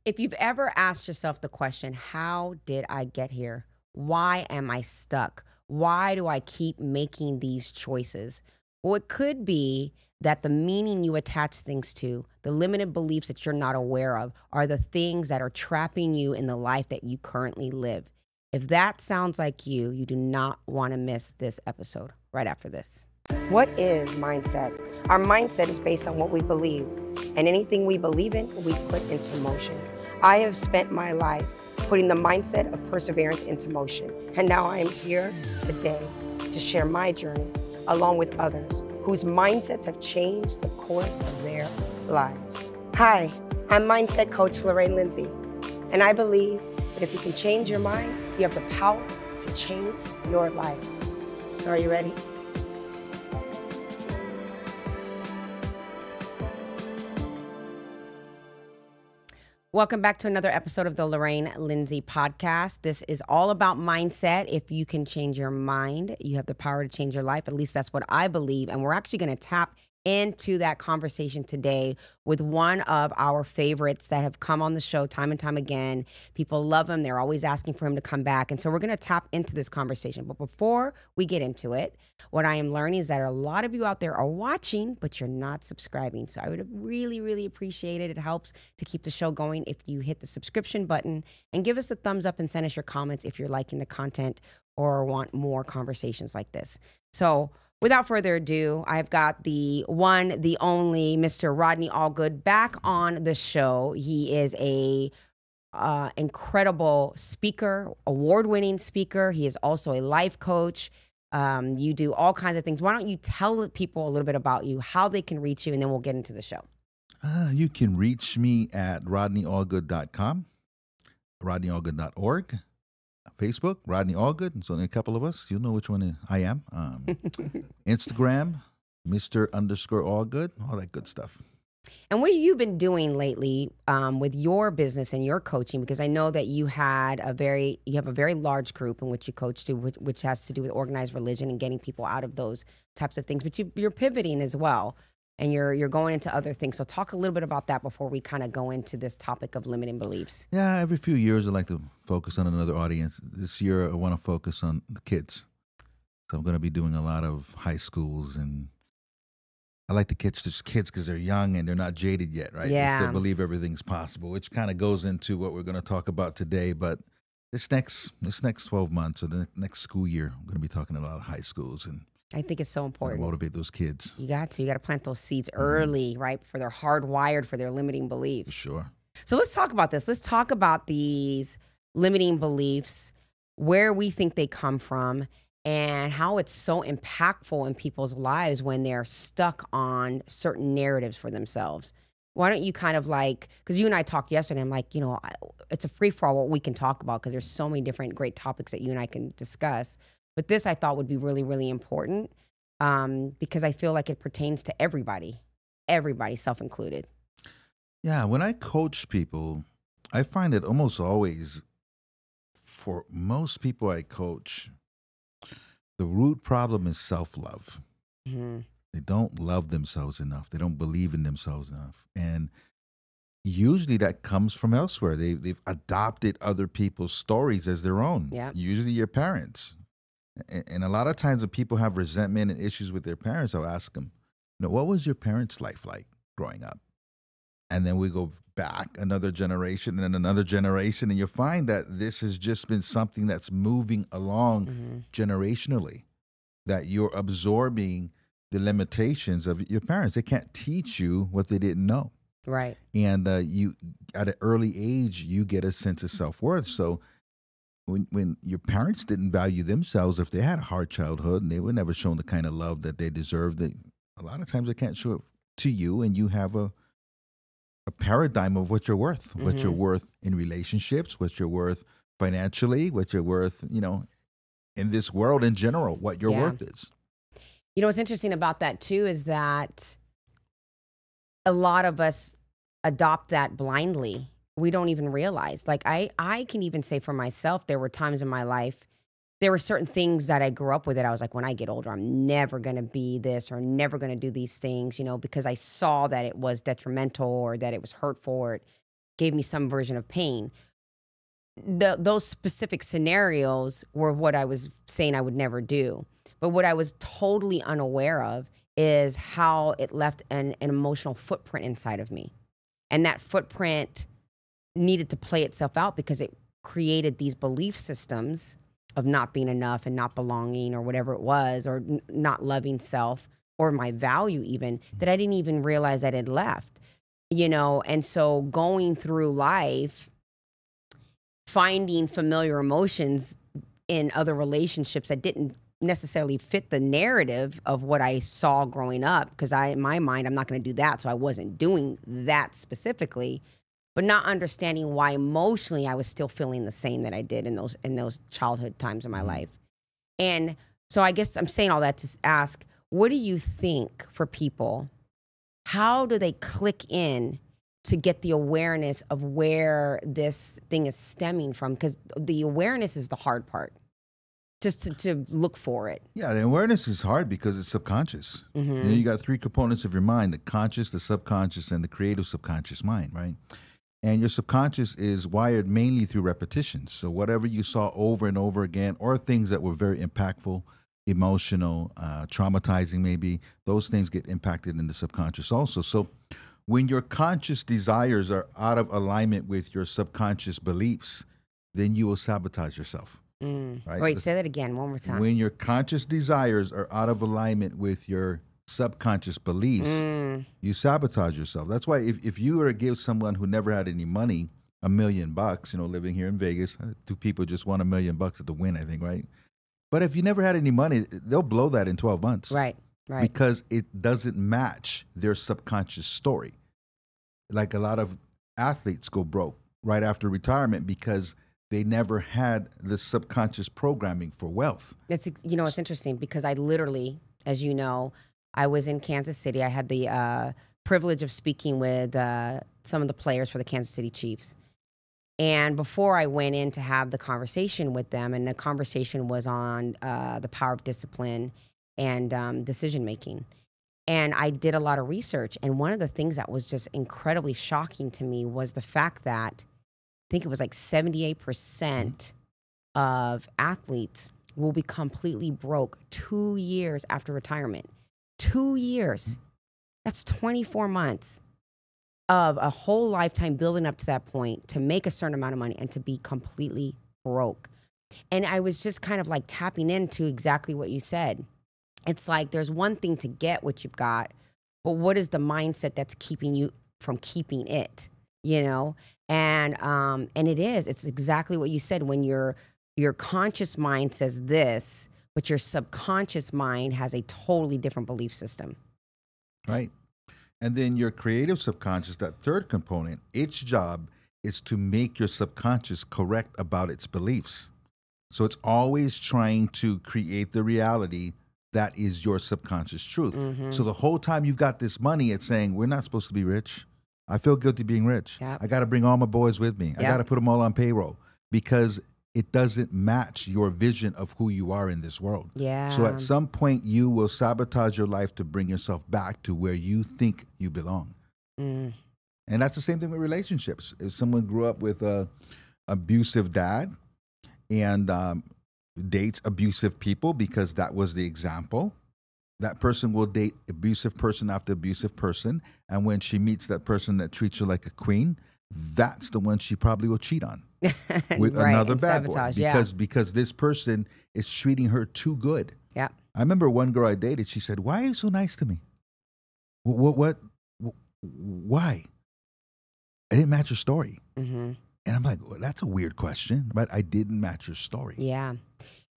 If you've ever asked yourself the question, how did I get here? Why am I stuck? Why do I keep making these choices? Well, it could be that the meaning you attach things to, the limited beliefs that you're not aware of, are the things that are trapping you in the life that you currently live. If that sounds like you do not want to miss this episode right after this. What is mindset? Our mindset is based on what we believe, and anything we believe in, we put into motion. I have spent my life putting the mindset of perseverance into motion, and now I am here today to share my journey along with others whose mindsets have changed the course of their lives. Hi, I'm Mindset Coach Lorraine Lindsey, and I believe that if you can change your mind, you have the power to change your life. So are you ready? Welcome back to another episode of the Lorraine Lindsey podcast. This is all about mindset. If you can change your mind, you have the power to change your life. At least that's what I believe. And we're actually going to tap into that conversation today with one of our favorites that have come on the show time and time again. People love him. They're always asking for him to come back. And so we're going to tap into this conversation. But before we get into it, what I am learning is that a lot of you out there are watching, but you're not subscribing. So I would really, really appreciate it. It helps to keep the show going if you hit the subscription button and give us a thumbs up and send us your comments if you're liking the content or want more conversations like this. So without further ado, I've got the one, the only Mr. Rodney Allgood back on the show. He is a incredible speaker, award-winning speaker. He is also a life coach. You do all kinds of things. Why don't you tell people a little bit about you, how they can reach you, and then we'll get into the show. You can reach me at rodneyallgood.com, rodneyallgood.org. Facebook, Rodney Allgood. There's only a couple of us. You'll know which one I am. Instagram, Mr._Allgood, all that good stuff. And what have you been doing lately with your business and your coaching? Because I know that you have a very large group in which you coach to, which has to do with organized religion and getting people out of those types of things. But you're pivoting as well, and you're going into other things. So talk a little bit about that before we kind of go into this topic of limiting beliefs. Yeah, every few years I like to focus on another audience. This year I want to focus on the kids. So I'm going to be doing a lot of high schools, and I like to catch just kids because they're young and they're not jaded yet, right? Yeah. They still believe everything's possible, which kind of goes into what we're going to talk about today. But this next 12 months or the next school year, I'm going to be talking to a lot of high schools, and I think it's so important. Motivate those kids. You got to plant those seeds early, right? For they're hardwired for their limiting beliefs. Sure. So let's talk about this. Let's talk about these limiting beliefs, where we think they come from, and how it's so impactful in people's lives when they're stuck on certain narratives for themselves. Why don't you kind of because you and I talked yesterday, I'm like, it's a free-for-all what we can talk about because there's so many different great topics that you and I can discuss. But this I thought would be really, really important because I feel like it pertains to everybody, self-included. Yeah, when I coach people, I find that almost always, for most people I coach, the root problem is self-love. Mm-hmm. They don't love themselves enough. They don't believe in themselves enough. And usually that comes from elsewhere. They've adopted other people's stories as their own, usually your parents. And a lot of times when people have resentment and issues with their parents, I'll ask them, what was your parents' life like growing up? And then we go back another generation and another generation, and you'll find that this has just been something that's moving along generationally, that you're absorbing the limitations of your parents. They can't teach you what they didn't know. Right. And you, at an early age, you get a sense of self-worth. So when your parents didn't value themselves, if they had a hard childhood and they were never shown the kind of love that they deserved, a lot of times they can't show it to you, and you have a paradigm of what you're worth, what you're worth in relationships, what you're worth financially, what you're worth, in this world in general, what your worth is. What's interesting about that too is that a lot of us adopt that blindly. We don't even realize. I can even say for myself, there were times in my life, there were certain things that I grew up with that I was like, when I get older, I'm never going to be this or never going to do these things, because I saw that it was detrimental or that it was hurtful. gave me some version of pain. Those specific scenarios were what I was saying I would never do. But what I was totally unaware of is how it left an emotional footprint inside of me. And that footprint needed to play itself out because it created these belief systems of not being enough and not belonging or whatever it was, or not loving self or my value even, that I didn't even realize that it left, you know? And so going through life, finding familiar emotions in other relationships that didn't necessarily fit the narrative of what I saw growing up, because in my mind, I'm not going to do that. So I wasn't doing that specifically, but not understanding why emotionally I was still feeling the same that I did in those childhood times of my life. And so I guess I'm saying all that to ask, what do you think for people? How do they click in to get the awareness of where this thing is stemming from? Because the awareness is the hard part, just to look for it. Yeah, the awareness is hard because it's subconscious. You know, you got three components of your mind: the conscious, the subconscious, and the creative subconscious mind, right? And your subconscious is wired mainly through repetitions. So whatever you saw over and over again, or things that were very impactful, emotional, traumatizing maybe, those things get impacted in the subconscious also. So when your conscious desires are out of alignment with your subconscious beliefs, then you will sabotage yourself. Right? Wait, say that again, one more time. When your conscious desires are out of alignment with your subconscious beliefs, you sabotage yourself. That's why if you were to give someone who never had any money $1 million, you know, living here in Vegas, two people just won $1 million at the Win, I think, right? But if you never had any money, they'll blow that in 12 months. Right. Because it doesn't match their subconscious story. Like a lot of athletes go broke right after retirement because they never had the subconscious programming for wealth. It's, you know, it's interesting because I literally, as you know, I was in Kansas City. I had the privilege of speaking with some of the players for the Kansas City Chiefs. And before I went in to have the conversation with them, and the conversation was on the power of discipline and decision-making. And I did a lot of research. And one of the things that was just incredibly shocking to me was the fact that I think it was like 78% of athletes will be completely broke 2 years after retirement. 2 years. That's 24 months of a whole lifetime building up to that point to make a certain amount of money and to be completely broke. And I was just kind of like tapping into exactly what you said. It's like there's one thing to get what you've got, but what is the mindset that's keeping you from keeping it, you know? And it's exactly what you said. When your conscious mind says this, but your subconscious mind has a totally different belief system. Right. And then your creative subconscious, that third component, its job is to make your subconscious correct about its beliefs. So it's always trying to create the reality that is your subconscious truth. So the whole time you've got this money, it's saying, we're not supposed to be rich. I feel guilty being rich. Yep. I got to bring all my boys with me. I got to put them all on payroll because it doesn't match your vision of who you are in this world. Yeah. So at some point, you will sabotage your life to bring yourself back to where you think you belong. And that's the same thing with relationships. If someone grew up with a abusive dad and dates abusive people because that was the example, that person will date abusive person after abusive person. And when she meets that person that treats her like a queen, that's the one she probably will cheat on with another bad sabotage, boy because this person is treating her too good. Yeah. I remember one girl I dated, she said, "Why are you so nice to me? What why? I didn't match your story." And I'm like, well, that's a weird question, but I didn't match your story. Yeah.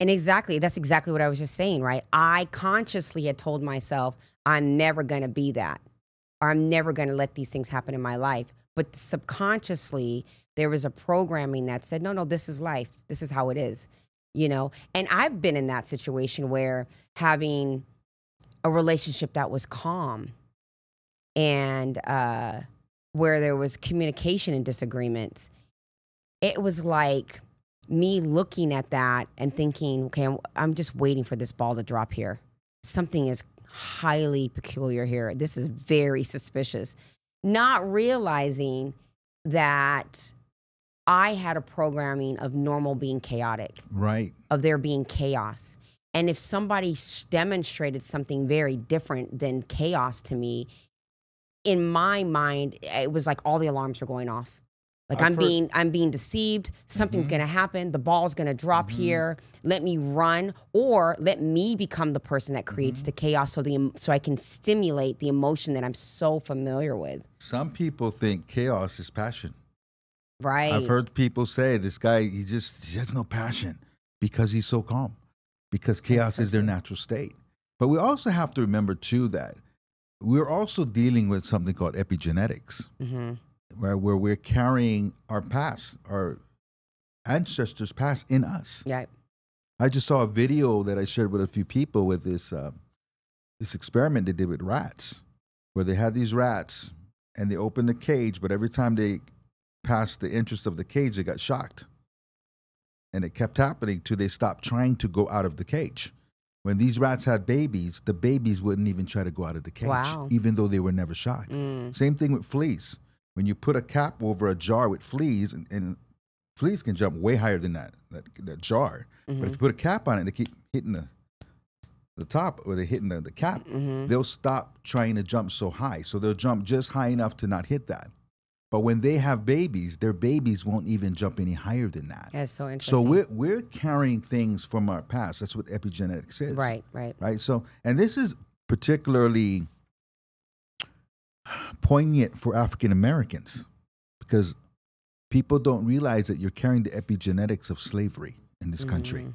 And that's exactly what I was just saying, right? I consciously had told myself, I'm never going to be that, or I'm never going to let these things happen in my life. But subconsciously, there was a programming that said, no, this is life. This is how it is, you know? And I've been in that situation where having a relationship that was calm and where there was communication and disagreements, it was like me looking at that and thinking, okay, I'm just waiting for this ball to drop here. Something is highly peculiar here. This is very suspicious. Not realizing that I had a programming of normal being chaotic. Right. Of there being chaos. And if somebody demonstrated something very different than chaos to me, in my mind, it was like all the alarms were going off. Like I'm being deceived. Something's going to happen. The ball's going to drop here. Let me run, or let me become the person that creates the chaos, so I can stimulate the emotion that I'm so familiar with. Some people think chaos is passion. Right. I've heard people say this guy, he has no passion because he's so calm, because chaos is their natural state. But we also have to remember too that we're also dealing with something called epigenetics. Where we're carrying our past, our ancestors' past in us. Yeah. I just saw a video that I shared with a few people with this experiment they did with rats, where they had these rats and they opened the cage, but every time they passed the entrance of the cage, they got shocked. And it kept happening till they stopped trying to go out of the cage. When these rats had babies, the babies wouldn't even try to go out of the cage, even though they were never shocked. Same thing with fleas. When you put a cap over a jar with fleas, and fleas can jump way higher than that jar. But if you put a cap on it, they keep hitting the top, or they're hitting the cap, they'll stop trying to jump so high. So they'll jump just high enough to not hit that. But when they have babies, their babies won't even jump any higher than that. That's so interesting. So we're carrying things from our past. That's what epigenetics is. Right. So, and this is particularly poignant for African Americans, because people don't realize that you're carrying the epigenetics of slavery in this country.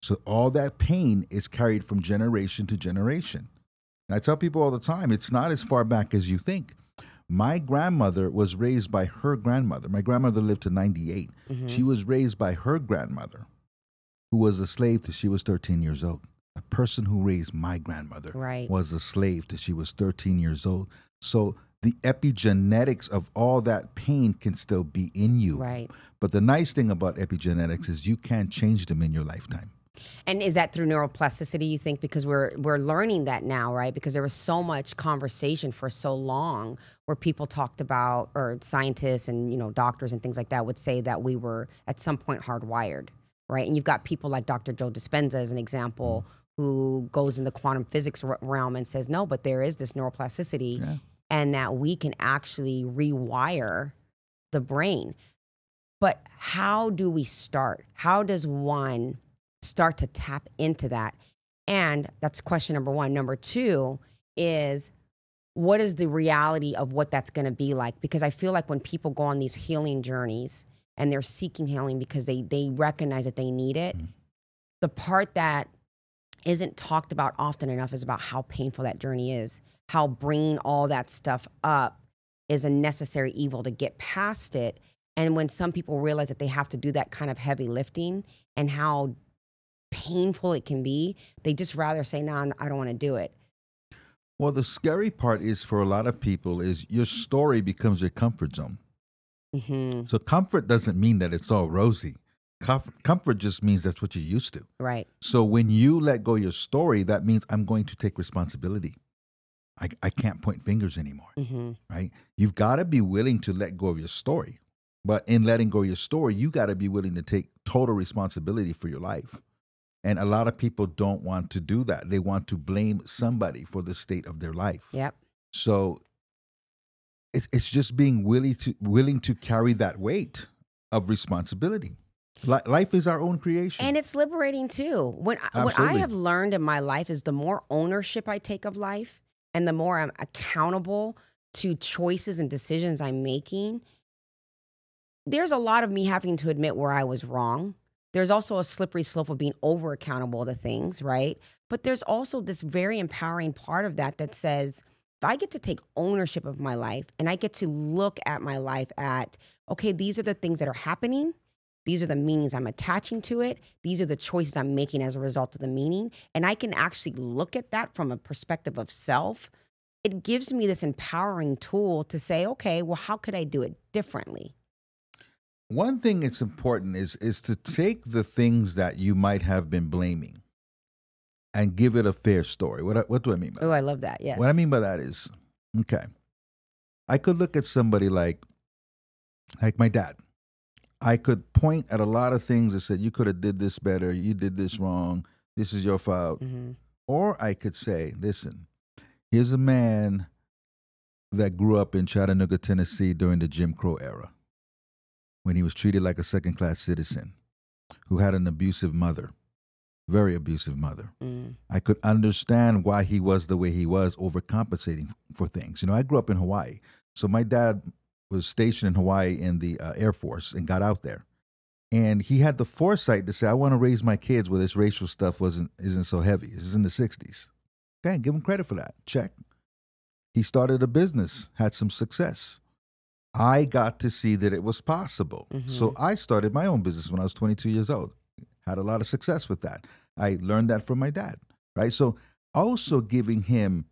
So all that pain is carried from generation to generation. And I tell people all the time, it's not as far back as you think. My grandmother was raised by her grandmother. My grandmother lived to 98. She was raised by her grandmother, who was a slave till she was 13 years old. The person who raised my grandmother was a slave till she was 13 years old. So the epigenetics of all that pain can still be in you. Right. But the nice thing about epigenetics is you can't change them in your lifetime. And is that through neuroplasticity, you think? Because we're learning that now, right? Because there was so much conversation for so long where people talked about, or scientists and doctors and things like that would say that we were at some point hardwired, right? And you've got people like Dr. Joe Dispenza as an example, who goes in the quantum physics realm and says, no, but there is this neuroplasticity, and that we can actually rewire the brain. But how do we start? How does one start to tap into that? And that's question number one. Number two is, what is the reality of what that's going to be like? Because I feel like when people go on these healing journeys and they're seeking healing because they recognize that they need it, the part that isn't talked about often enough is about how painful that journey is, how bringing all that stuff up is a necessary evil to get past it. And when some people realize that they have to do that kind of heavy lifting and how painful it can be, they just rather say, nah, I don't want to do it. Well, the scary part is, for a lot of people, is your story becomes your comfort zone. So comfort doesn't mean that it's all rosy. Comfort just means that's what you're used to. Right. So when you let go your story, that means I'm going to take responsibility. I can't point fingers anymore, right? You've got to be willing to let go of your story. But in letting go of your story, you got to be willing to take total responsibility for your life. And a lot of people don't want to do that. They want to blame somebody for the state of their life. Yep. So it's just being willing to carry that weight of responsibility. Life is our own creation. And it's liberating too. What I have learned in my life is the more ownership I take of life and the more I'm accountable to choices and decisions I'm making, there's a lot of me having to admit where I was wrong. There's also a slippery slope of being over accountable to things, right? But there's also this very empowering part of that says, if I get to take ownership of my life and I get to look at my life at, okay, these are the things that are happening. These are the meanings I'm attaching to it. These are the choices I'm making as a result of the meaning. And I can actually look at that from a perspective of self. It gives me this empowering tool to say, okay, well, how could I do it differently? One thing that's important is to take the things that you might have been blaming and give it a fair story. What do I mean by that? Oh, I love that, yes. What I mean by that is, okay, I could look at somebody like Like my dad. I could point at a lot of things that said, you could have did this better, you did this wrong, this is your fault. Or I could say, listen, here's a man that grew up in Chattanooga, Tennessee during the Jim Crow era, when he was treated like a second-class citizen, who had an abusive mother, very abusive mother. I could understand why he was the way he was, overcompensating for things. You know, I grew up in Hawaii, so my dad was stationed in Hawaii in the Air Force and got out there. And he had the foresight to say, I want to raise my kids where this racial stuff isn't so heavy. This is in the 60s. Okay, give him credit for that. Check. He started a business, had some success. I got to see that it was possible. So I started my own business when I was 22 years old. Had a lot of success with that. I learned that from my dad, right? So also giving him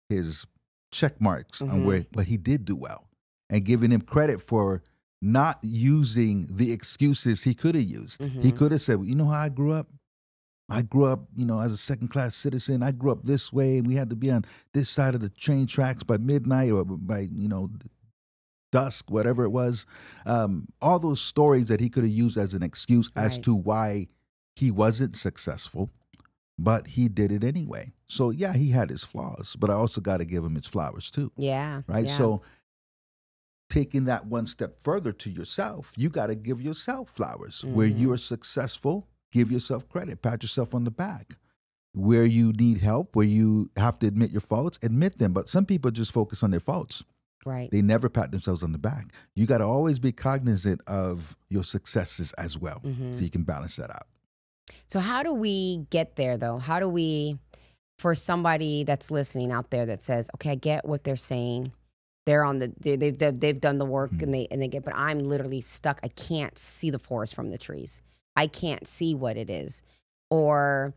his check marks on what he did do well, and giving him credit for not using the excuses he could have used. He could have said, well, you know how I grew up? I grew up, you know, as a second-class citizen. I grew up this way, and we had to be on this side of the train tracks by midnight or by, you know, dusk, whatever it was. All those stories that he could have used as an excuse as to why he wasn't successful, but he did it anyway. So, yeah, he had his flaws, but I also got to give him his flowers too. Yeah. Right? Yeah. So taking that one step further to yourself, you got to give yourself flowers. Where you are successful, give yourself credit, pat yourself on the back. Where you need help, where you have to admit your faults, admit them. But some people just focus on their faults. Right. They never pat themselves on the back. You got to always be cognizant of your successes as well, so you can balance that out. So how do we get there, though? How do we, for somebody that's listening out there that says, okay, I get what they're saying. They're on the, they've done the work and they get, but I'm literally stuck. I can't see the forest from the trees. I can't see what it is. Or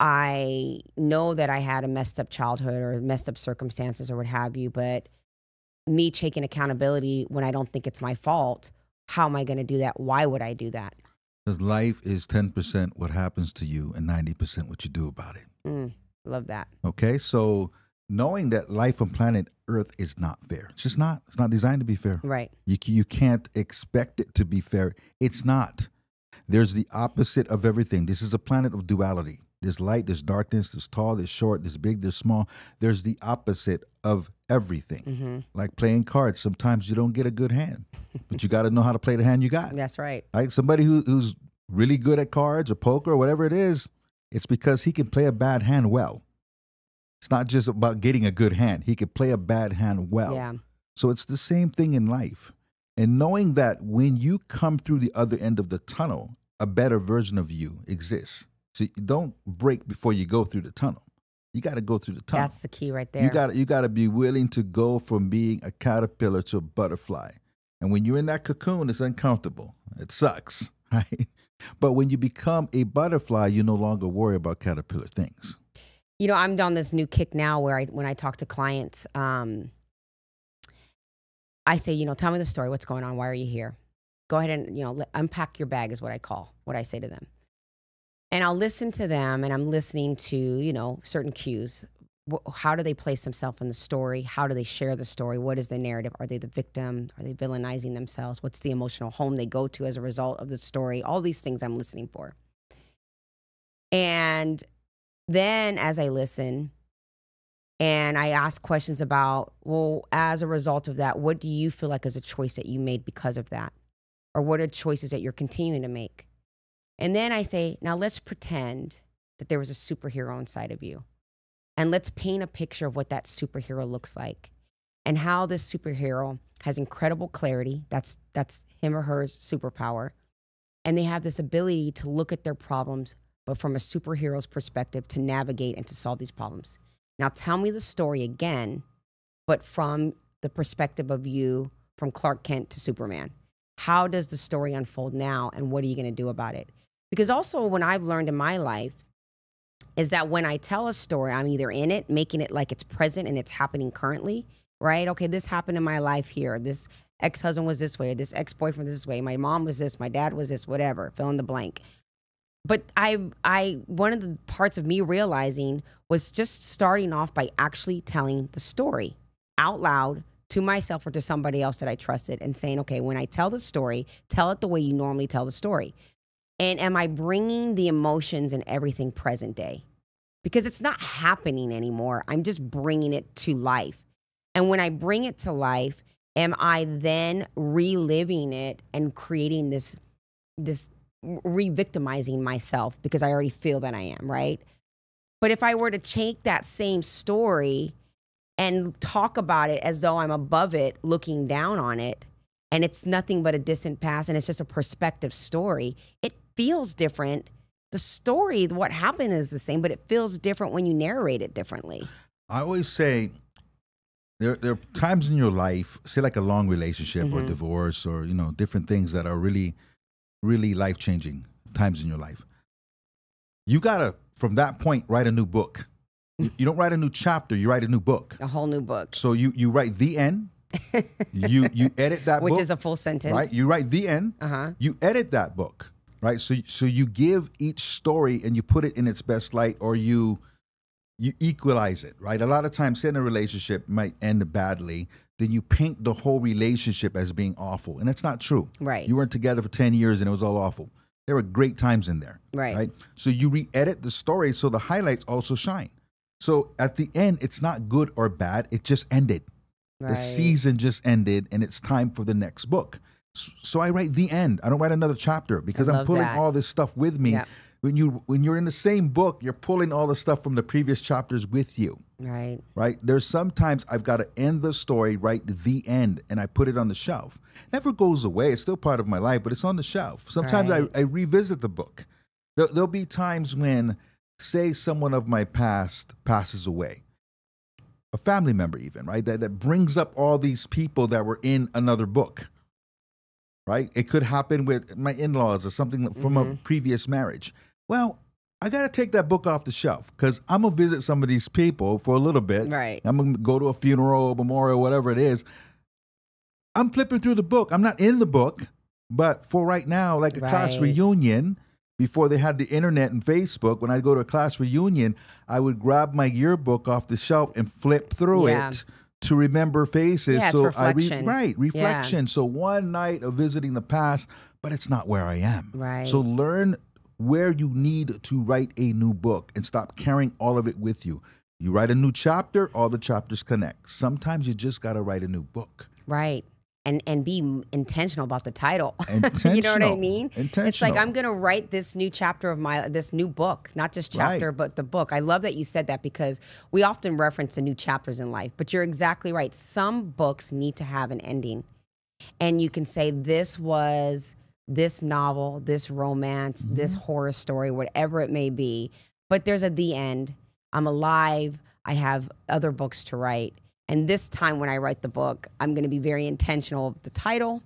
I know that I had a messed up childhood or messed up circumstances or what have you, but me taking accountability when I don't think it's my fault, how am I going to do that? Why would I do that? Because life is 10% what happens to you and 90% what you do about it. Love that. Okay, so knowing that life on planet Earth is not fair. It's just not. It's not designed to be fair. Right. You can't expect it to be fair. It's not. There's the opposite of everything. This is a planet of duality. There's light, there's darkness, there's tall, there's short, there's big, there's small. There's the opposite of everything. Like playing cards. Sometimes you don't get a good hand, but you got to know how to play the hand you got. That's right. Like somebody who's really good at cards or poker or whatever it is, it's because he can play a bad hand well. It's not just about getting a good hand. He can play a bad hand well. Yeah. So it's the same thing in life. And knowing that when you come through the other end of the tunnel, a better version of you exists. So you don't break before you go through the tunnel. You got to go through the tunnel. That's the key right there. You got to be willing to go from being a caterpillar to a butterfly. And when you're in that cocoon, it's uncomfortable. It sucks, right? But when you become a butterfly, you no longer worry about caterpillar things. You know, I'm on this new kick now where when I talk to clients, I say, you know, tell me the story. What's going on? Why are you here? Go ahead and, you know, unpack your bag is what I say to them. And I'll listen to them, and I'm listening to, you know, certain cues. How do they place themselves in the story? How do they share the story? What is the narrative? Are they the victim? Are they villainizing themselves? What's the emotional home they go to as a result of the story? All these things I'm listening for. And then as I listen and I ask questions about, well, as a result of that, what do you feel like is a choice that you made because of that? Or what are choices that you're continuing to make? And then I say, now let's pretend that there was a superhero inside of you. And let's paint a picture of what that superhero looks like and how this superhero has incredible clarity. That's him or her superpower. And they have this ability to look at their problems, but from a superhero's perspective, to navigate and to solve these problems. Now tell me the story again, but from the perspective of you, from Clark Kent to Superman. How does the story unfold now, and what are you going to do about it? Because also what I've learned in my life is that when I tell a story, I'm either in it, making it like it's present and it's happening currently, right? Okay, this happened in my life here. This ex-husband was this way. This ex-boyfriend was this way. My mom was this. My dad was this, whatever, fill in the blank. But one of the parts of me realizing was just starting off by actually telling the story out loud to myself or to somebody else that I trusted and saying, okay, when I tell the story, tell it the way you normally tell the story. And am I bringing the emotions and everything present day? Because it's not happening anymore. I'm just bringing it to life. And when I bring it to life, am I then reliving it and creating this re-victimizing myself because I already feel that I am, right? But if I were to take that same story and talk about it as though I'm above it, looking down on it, and it's nothing but a distant past and it's just a perspective story, it feels different. The story, what happened is the same, but it feels different when you narrate it differently. I always say there are times in your life, say like a long relationship or divorce or, you know, different things that are really, really life-changing times in your life. You got to, from that point, write a new book. You don't write a new chapter, you write a new book. A whole new book. So you write the end. you edit that book. Which is a full sentence. Right? You write the end. You edit that book. Right? So you give each story and you put it in its best light, or you equalize it, right? A lot of times, say in a relationship might end badly, then you paint the whole relationship as being awful. And that's not true. Right. You weren't together for 10 years and it was all awful. There were great times in there. Right? So you re-edit the story so the highlights also shine. So at the end, it's not good or bad. It just ended. Right. The season just ended and it's time for the next book. So I write the end. I don't write another chapter because I'm pulling all this stuff with me. Yep. When you're in the same book, you're pulling all the stuff from the previous chapters with you. Right. Right. There's sometimes I've got to end the story, write the end, and I put it on the shelf. It never goes away. It's still part of my life, but it's on the shelf. Sometimes I revisit the book. There'll be times when, say, someone of my past passes away. A family member even, right? That brings up all these people that were in another book. Right? It could happen with my in-laws or something from a previous marriage. Well, I got to take that book off the shelf because I'm going to visit some of these people for a little bit. Right. I'm going to go to a funeral, memorial, whatever it is. I'm flipping through the book. I'm not in the book, but for right now, like a class reunion, before they had the internet and Facebook, when I'd go to a class reunion, I would grab my yearbook off the shelf and flip through it to remember faces. Yeah, so reflection. Reflection. Yeah. So one night of visiting the past, but it's not where I am. Right. So learn where you need to write a new book and stop carrying all of it with you. You write a new chapter, all the chapters connect. Sometimes you just got to write a new book. Right. And be intentional about the title. Intentional. You know what I mean? Intentional. It's like, I'm going to write this new chapter of this new book, not just chapter, but the book. I love that you said that because we often reference the new chapters in life, but you're exactly right. Some books need to have an ending. And you can say, this was this novel, this romance, this horror story, whatever it may be. But there's the end. I'm alive. I have other books to write. And this time when I write the book, I'm going to be very intentional of the title,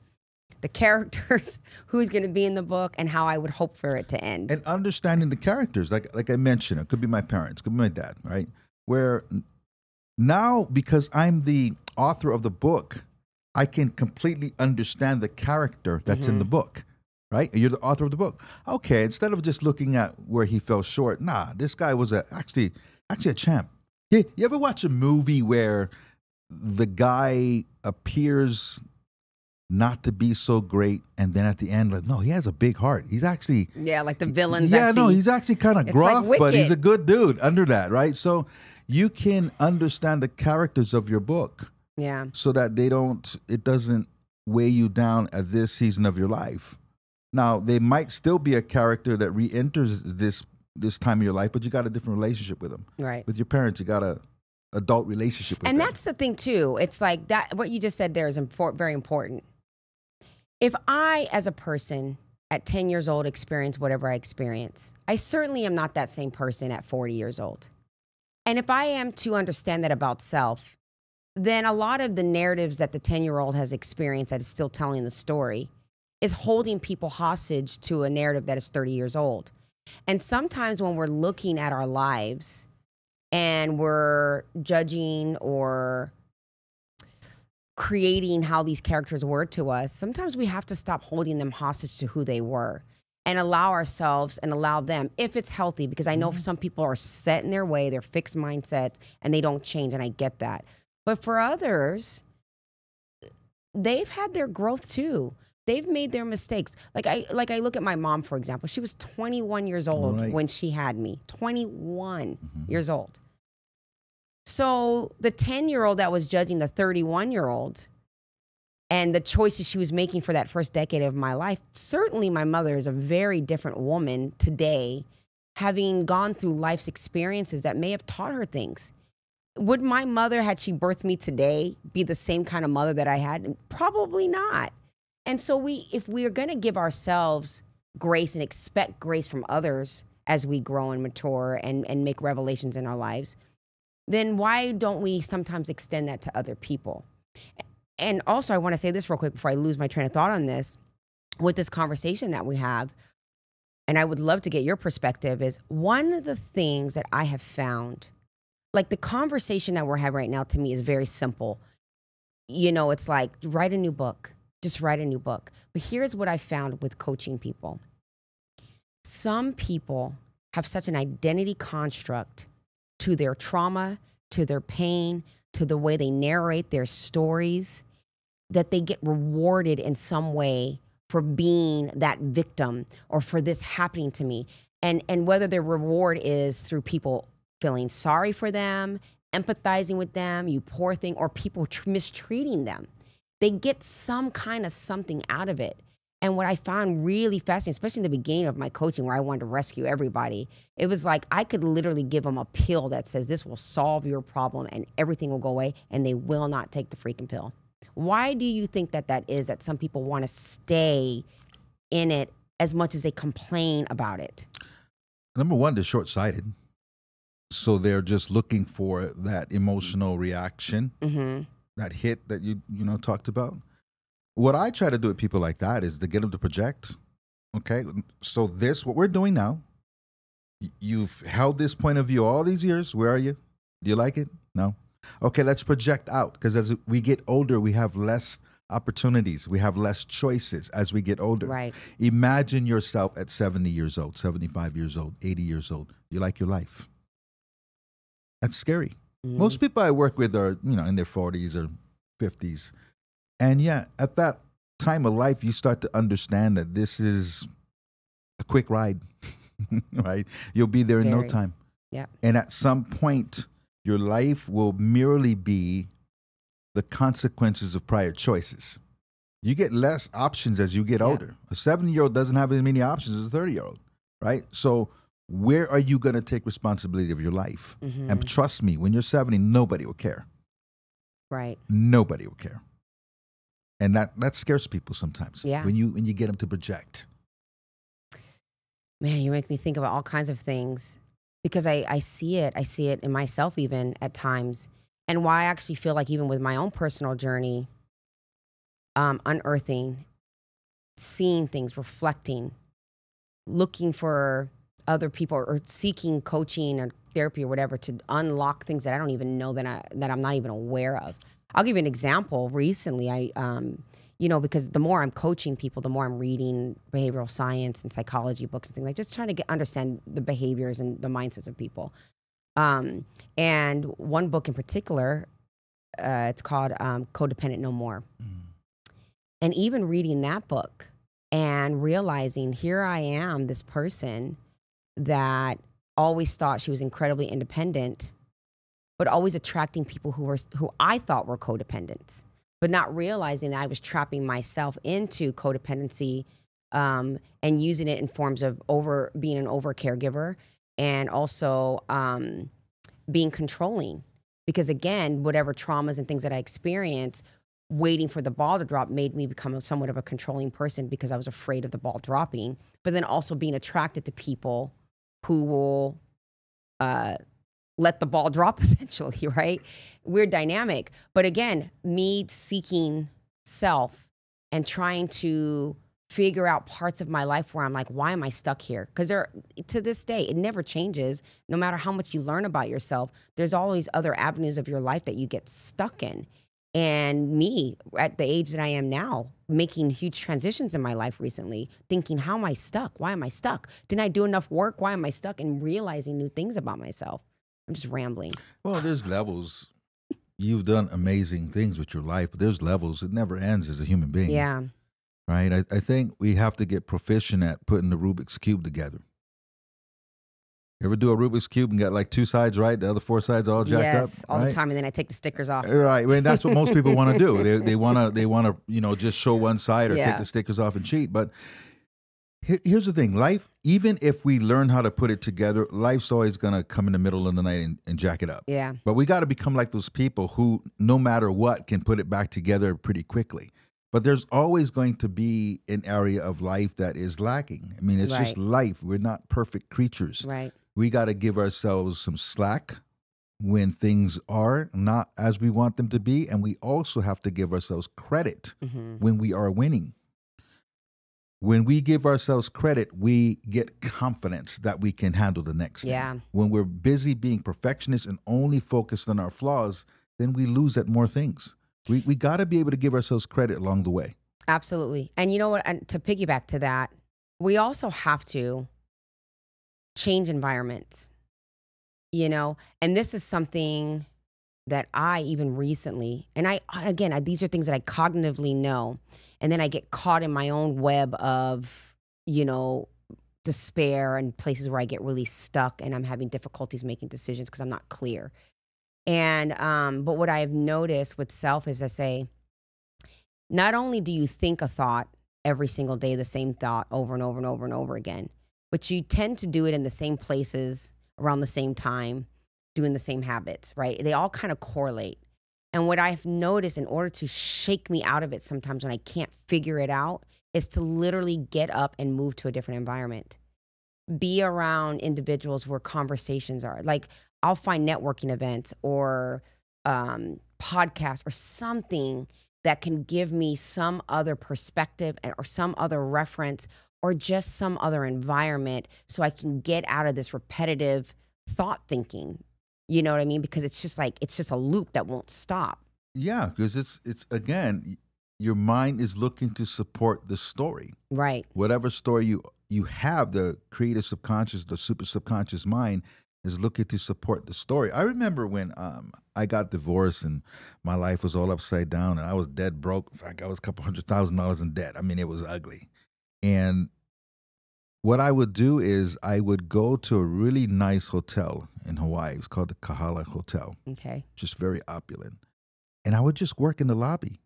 the characters, who's going to be in the book, and how I would hope for it to end. And understanding the characters, like I mentioned, it could be my parents, it could be my dad, right? Where now, because I'm the author of the book, I can completely understand the character that's in the book, right? You're the author of the book. Okay, instead of just looking at where he fell short, nah, this guy was actually a champ. You ever watch a movie where the guy appears not to be so great, and then at the end, like, no, he has a big heart. He's actually like the villains. He's actually kind of gruff, like but he's a good dude under that, right? So you can understand the characters of your book, so that it doesn't weigh you down at this season of your life. Now, they might still be a character that re-enters this time of your life, but you got a different relationship with them. Right. With your parents, you got a adult relationship with them. And that's the thing too. It's like that, what you just said there is very important. If I, as a person at 10 years old, experience whatever I experience, I certainly am not that same person at 40 years old. And if I am to understand that about self, then a lot of the narratives that the 10-year-old has experienced that is still telling the story is holding people hostage to a narrative that is 30 years old. And sometimes when we're looking at our lives and we're judging or creating how these characters were to us, sometimes we have to stop holding them hostage to who they were and allow ourselves and allow them, if it's healthy, because I know some people are set in their way, they're fixed mindsets, and they don't change, and I get that. But for others, they've had their growth too. They've made their mistakes. Like I look at my mom, for example. She was 21 years old when she had me. 21 years old. So the 10-year-old that was judging the 31-year-old and the choices she was making for that first decade of my life, certainly my mother is a very different woman today, having gone through life's experiences that may have taught her things. Would my mother, had she birthed me today, be the same kind of mother that I had? Probably not. And so if we are going to give ourselves grace and expect grace from others as we grow and mature and make revelations in our lives, then why don't we sometimes extend that to other people? And also, I want to say this real quick before I lose my train of thought on this, with this conversation that we have, and I would love to get your perspective, is one of the things that I have found, like the conversation that we're having right now to me is very simple. You know, it's like, write a new book. Just write a new book. But here's what I found with coaching people. Some people have such an identity construct to their trauma, to their pain, to the way they narrate their stories, that they get rewarded in some way for being that victim or for this happening to me. And whether their reward is through people feeling sorry for them, empathizing with them, you poor thing, or people mistreating them. They get some kind of something out of it. And what I found really fascinating, especially in the beginning of my coaching where I wanted to rescue everybody, it was like I could literally give them a pill that says this will solve your problem and everything will go away, and they will not take the freaking pill. Why do you think that is, that some people want to stay in it as much as they complain about it? Number one, they're short-sighted. So they're just looking for that emotional reaction. That hit that you talked about. What I try to do with people like that is to get them to project. Okay, so what we're doing now, you've held this point of view all these years. Where are you? Do you like it? No. Okay, let's project out, because as we get older, we have less opportunities. We have less choices as we get older. Right. Imagine yourself at 70 years old, 75 years old, 80 years old. You like your life. That's scary. Most people I work with are, in their 40s or 50s. And yeah, at that time of life, you start to understand that this is a quick ride, right? You'll be there in no time. Yeah. And at some point, your life will merely be the consequences of prior choices. You get less options as you get older. A 70-year-old doesn't have as many options as a 30-year-old, right? So where are you going to take responsibility of your life? And trust me, when you're 70, nobody will care. Right. Nobody will care. And that scares people sometimes. Yeah. When you get them to project. Man, you make me think about all kinds of things, because I see it. I see it in myself even at times. And why I actually feel like even with my own personal journey, unearthing, seeing things, reflecting, looking for other people or seeking coaching or therapy or whatever to unlock things that I don't even know that I'm not even aware of. I'll give you an example. Recently, because the more I'm coaching people, the more I'm reading behavioral science and psychology books and things, like just trying to understand the behaviors and the mindsets of people. And one book in particular, it's called Codependent No More. And even reading that book and realizing here I am, this person that always thought she was incredibly independent, but always attracting people who I thought were codependents, but not realizing that I was trapping myself into codependency, and using it in forms of being an over caregiver, and also being controlling. Because again, whatever traumas and things that I experienced, waiting for the ball to drop made me become somewhat of a controlling person, because I was afraid of the ball dropping, but then also being attracted to people who will let the ball drop, essentially, right? We're dynamic. But again, me seeking self and trying to figure out parts of my life where I'm like, why am I stuck here? Because to this day, it never changes. No matter how much you learn about yourself, there's always other avenues of your life that you get stuck in. And me, at the age that I am now, making huge transitions in my life recently, thinking, how am I stuck? Why am I stuck? Didn't I do enough work? Why am I stuck? And realizing new things about myself. I'm just rambling. Well, there's levels. you've done amazing things with your life, but there's levels. It never ends as a human being. Yeah. Right? I think we have to get proficient at putting the Rubik's Cube together. You ever do a Rubik's Cube and got like 2 sides right, the other 4 sides all jacked up? Yes, all the time, and then I take the stickers off. Right. I mean, that's what most people want to do. They want to, you know, just show one side or take the stickers off and cheat. But here's the thing. Life, even if we learn how to put it together, life's always going to come in the middle of the night and jack it up. Yeah. But we got to become like those people who, no matter what, can put it back together pretty quickly. But there's always going to be an area of life that is lacking. I mean, it's just life. We're not perfect creatures. Right. We got to give ourselves some slack when things are not as we want them to be. And we also have to give ourselves credit when we are winning. When we give ourselves credit, we get confidence that we can handle the next thing. When we're busy being perfectionists and only focused on our flaws, then we lose at more things. We got to be able to give ourselves credit along the way. Absolutely. And you know what? And to piggyback to that, we also have to change environments, you know? And this is something that I even recently, and these are things that I cognitively know. And then I get caught in my own web of, you know, despair and places where I get really stuck and I'm having difficulties making decisions because I'm not clear. And, but what I have noticed with self is I say, not only do you think a thought every single day, the same thought over and over and over and over again, but you tend to do it in the same places around the same time, doing the same habits, right? They all kind of correlate. And what I've noticed in order to shake me out of it sometimes when I can't figure it out is to literally get up and move to a different environment. Be around individuals where conversations are. Like, I'll find networking events or podcasts or something that can give me some other perspective or some other reference or just some other environment so I can get out of this repetitive thought thinking. You know what I mean? Because it's just like, it's just a loop that won't stop. Yeah, because it's again, your mind is looking to support the story. Right. Whatever story you have, the creative subconscious, the super subconscious mind is looking to support the story. I remember when I got divorced and my life was all upside down and I was dead broke. In fact, I was a couple $100,000 in debt. I mean, it was ugly. And what I would do is I would go to a really nice hotel in Hawaii. It was called the Kahala Hotel. Okay. Just very opulent. And I would just work in the lobby.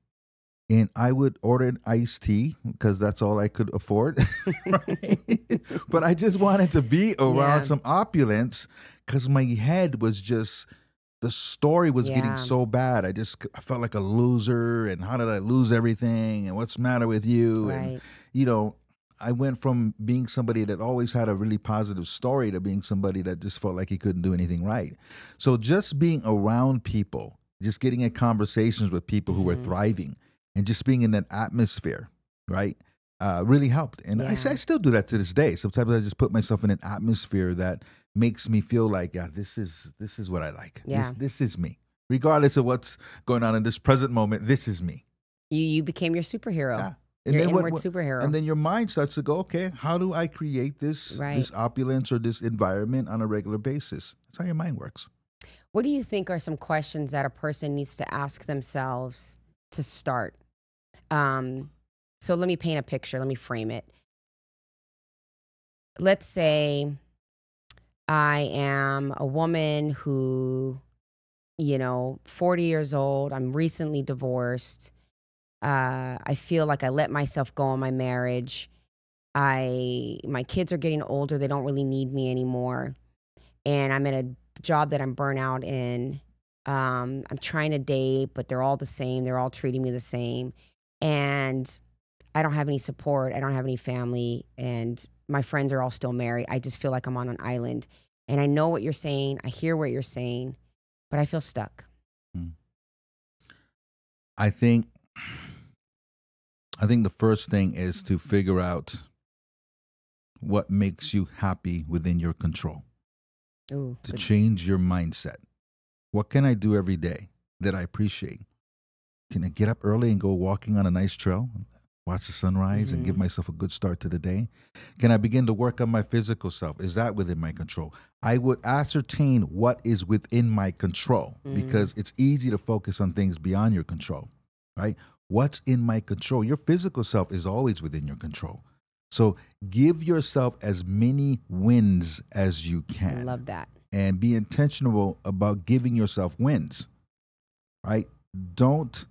And I would order an iced tea because that's all I could afford. But I just wanted to be around some opulence because my head was just, the story was getting so bad. I felt like a loser. And how did I lose everything? And what's the matter with you? Right. And, you know, I went from being somebody that always had a really positive story to being somebody that just felt like he couldn't do anything right. So just being around people, just getting in conversations with people who were thriving, and just being in that atmosphere, right, really helped. And I still do that to this day. Sometimes I just put myself in an atmosphere that makes me feel like, yeah, this is what I like. Yeah. This is me. Regardless of what's going on in this present moment, this is me. You became your superhero. Yeah. And your inward superhero. And then your mind starts to go, okay, how do I create this opulence or this environment on a regular basis? That's how your mind works. What do you think are some questions that a person needs to ask themselves to start? So let me paint a picture. Let me frame it. Let's say I am a woman who, 40 years old. I'm recently divorced. I feel like I let myself go in my marriage. My kids are getting older. They don't really need me anymore. And I'm in a job that I'm burnt out in. I'm trying to date, but they're all the same. They're all treating me the same. And I don't have any support. I don't have any family. And my friends are all still married. I just feel like I'm on an island. And I know what you're saying. I hear what you're saying, but I feel stuck. I think the first thing is to figure out what makes you happy within your control. Ooh, to change your mindset. What can I do every day that I appreciate? Can I get up early and go walking on a nice trail, watch the sunrise and give myself a good start to the day? Can I begin to work on my physical self? Is that within my control? I would ascertain what is within my control, because it's easy to focus on things beyond your control, right? What's in my control? Your physical self is always within your control. So give yourself as many wins as you can. I love that. And be intentional about giving yourself wins, right? Don't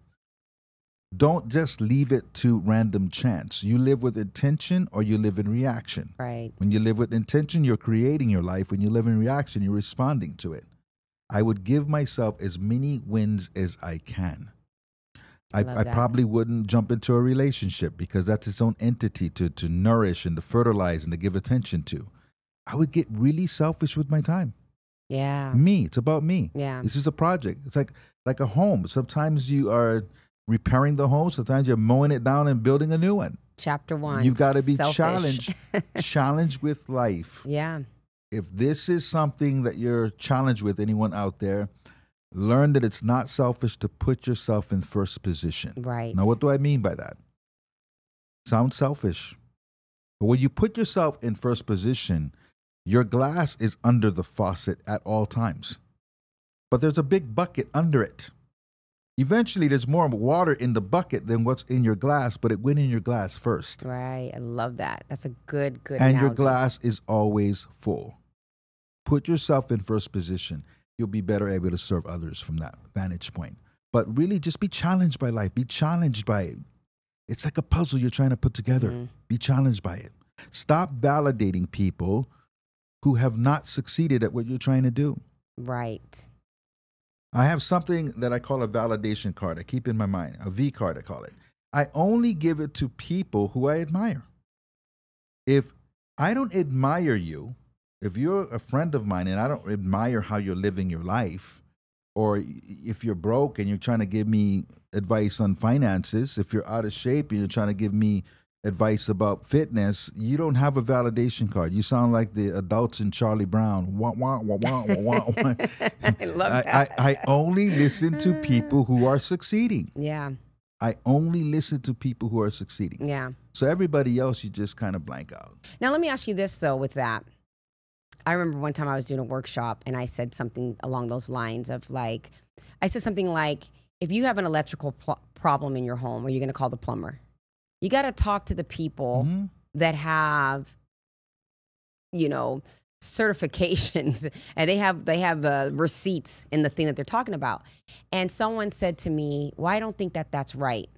just leave it to random chance. You live with intention or you live in reaction. Right. When you live with intention, you're creating your life. When you live in reaction, you're responding to it. I would give myself as many wins as I can. I probably wouldn't jump into a relationship because that's its own entity to nourish and to fertilize and to give attention to. I would get really selfish with my time. Yeah. Me. It's about me. Yeah. This is a project. It's like a home. Sometimes you are repairing the home. Sometimes you're mowing it down and building a new one. Chapter 1. You've got to be selfish. challenged with life. Yeah. If this is something that you're challenged with, anyone out there, learn that it's not selfish to put yourself in first position. Right. Now, what do I mean by that? Sounds selfish. But when you put yourself in first position, your glass is under the faucet at all times. But there's a big bucket under it. Eventually, there's more water in the bucket than what's in your glass, but it went in your glass first. Right. I love that. That's a good And analogy. your glass is always full. Put yourself in first position. You'll be better able to serve others from that vantage point. But really, just be challenged by life. Be challenged by it. It's like a puzzle you're trying to put together. Be challenged by it. Stop validating people who have not succeeded at what you're trying to do. Right. I have something that I call a validation card. I keep in my mind, a V card, I call it. I only give it to people who I admire. If I don't admire you, if you're a friend of mine and I don't admire how you're living your life, or if you're broke and you're trying to give me advice on finances, if you're out of shape and you're trying to give me advice about fitness, you don't have a validation card. You sound like the adults in Charlie Brown. Wah, wah, wah, wah, wah, wah. I love that. I only listen to people who are succeeding. Yeah. I only listen to people who are succeeding. Yeah. So everybody else, you just kind of blank out. Now, let me ask you this, though, with that. I remember one time I was doing a workshop and I said something along those lines of like, I said something like, if you have an electrical problem in your home, are you going to call the plumber? You got to talk to the people that have, you know, certifications and they have receipts in the thing that they're talking about. And someone said to me, well, I don't think that that's right.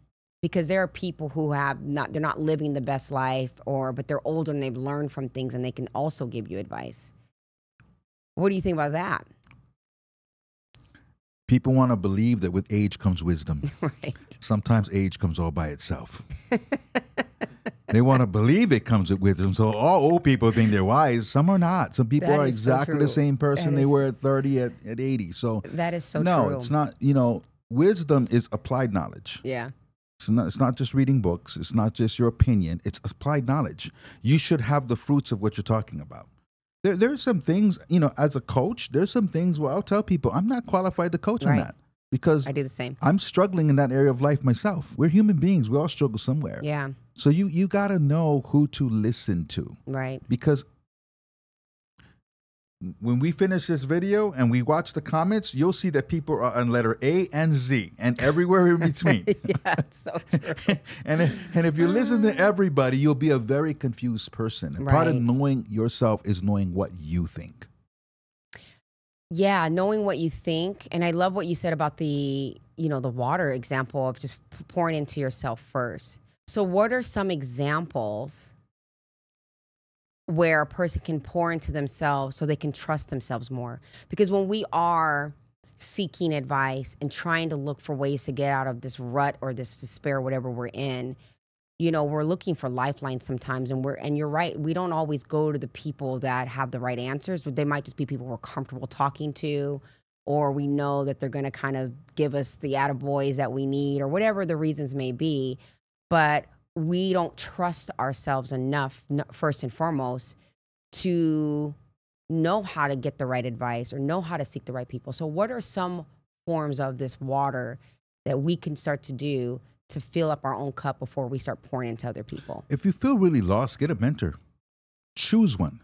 Because there are people who they're not living the best life, but they're older and they've learned from things and they can also give you advice. What do you think about that? People want to believe that with age comes wisdom. Right. Sometimes age comes all by itself. They want to believe it comes with wisdom. So all old people think they're wise. Some are not. Some people are exactly the same person they were at 30, at 80. So that is so true. No, it's not. You know, wisdom is applied knowledge. Yeah. It's not just reading books. It's not just your opinion. It's applied knowledge. You should have the fruits of what you're talking about. There are some things, you know, as a coach, there's some things where I'll tell people I'm not qualified to coach on that because I do the same. I'm struggling in that area of life myself. We're human beings. We all struggle somewhere. Yeah. So you got to know who to listen to. Right. Because when we finish this video and we watch the comments, you'll see that people are on letter A and Z and everywhere in between. Yeah, it's so true. and if you listen to everybody, you'll be a very confused person. And part of knowing yourself is knowing what you think. Yeah, knowing what you think. And I love what you said about the water example of just pouring into yourself first. So what are some examples where a person can pour into themselves so they can trust themselves more? Because when we are seeking advice and trying to look for ways to get out of this rut or this despair, whatever we're in, you know, we're looking for lifelines sometimes. And you're right, we don't always go to the people that have the right answers. They might just be people we're comfortable talking to, or we know that they're going to kind of give us the attaboys that we need, or whatever the reasons may be. But we don't trust ourselves enough, first and foremost, to know how to get the right advice or know how to seek the right people. So what are some forms of this water that we can start to do to fill up our own cup before we start pouring into other people? If you feel really lost, get a mentor. Choose one.